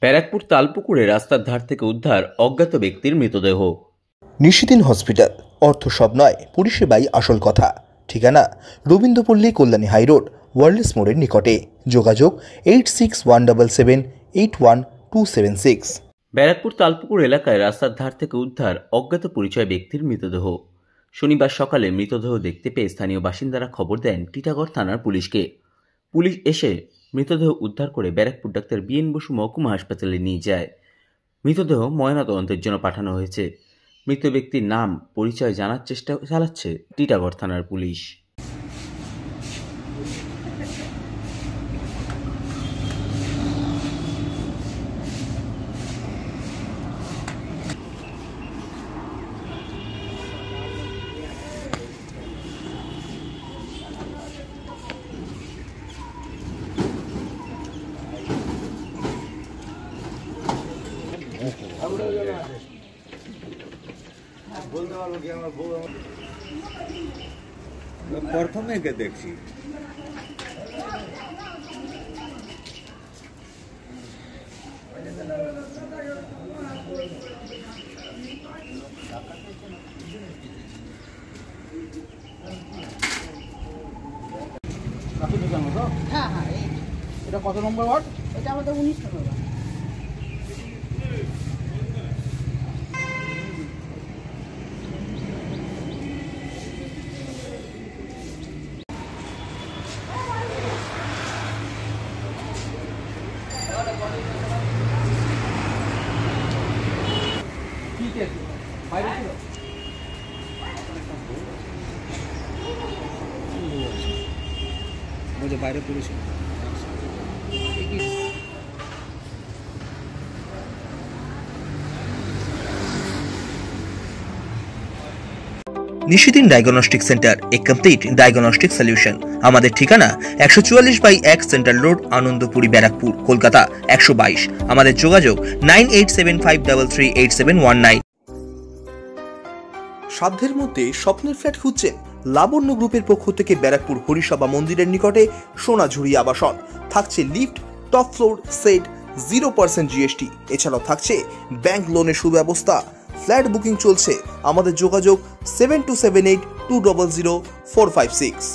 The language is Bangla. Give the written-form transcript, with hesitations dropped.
ব্যারাকপুর তালপুকুরে রাস্তার ধার থেকে উদ্ধার অজ্ঞাত ব্যক্তির মৃতদেহ। নিশিদিন হসপিটাল, অর্থ সব নয়, পরিষেবাই আসল কথা। ঠিকানা রবীন্দ্রপল্লী, কল্যাণী হাইরোড, ওয়ার্ল্ডস মোড়ের নিকটে। যোগাযোগ 8617781276। ব্যারাকপুর তালপুকুর এলাকায় রাস্তার ধার থেকে উদ্ধার অজ্ঞাত পরিচয় ব্যক্তির মৃতদেহ। শনিবার সকালে মৃতদেহ দেখতে পেয়ে স্থানীয় বাসিন্দারা খবর দেন টিটাগড় থানার পুলিশকে। পুলিশ এসে মৃতদেহ উদ্ধার করে ব্যারাকপুর ডাক্তার বিএন বসু মহকুমা হাসপাতালে নিয়ে যায়। মৃতদেহ ময়নাতদন্তের জন্য পাঠানো হয়েছে। মৃত ব্যক্তির নাম পরিচয় জানার চেষ্টা চালাচ্ছে টিটাগড় থানার পুলিশ। প্রথমে কে দেখছি হ্যাঁ হ্যাঁ, এটা কত নম্বর ওয়ার্ড? এটা আমাদের 19 নম্বর ওয়ার্ড। ঠিক আছে, বাইরে ছিল বাইরে পড়েছিল। নিশিদিন ডায়াগনস্টিক সেন্টার, এ কমপ্লিট ডায়াগনস্টিক সলিউশন। আমাদের ঠিকানা 144/1 সেন্ট্রাল রোড, আনন্দপুরি, ব্যারাকপুর, কলকাতা 122। আমাদের যোগাযোগ 9875338719। সাধ্যের মধ্যে স্বপ্নের ফ্ল্যাট খুঁজছেন? লাবণ্য গ্রুপের পক্ষ থেকে ব্যারাকপুর হরিসভা মন্দিরের নিকটে সোনাঝুরি আবাসন। থাকছে lift, top floor, set, 0% GST। এছাড়াও থাকছে ব্যাংক লোনের সুব্যবস্থা। ফ্ল্যাট বুকিং চলছে। আমাদের যোগাযোগ 7278200456।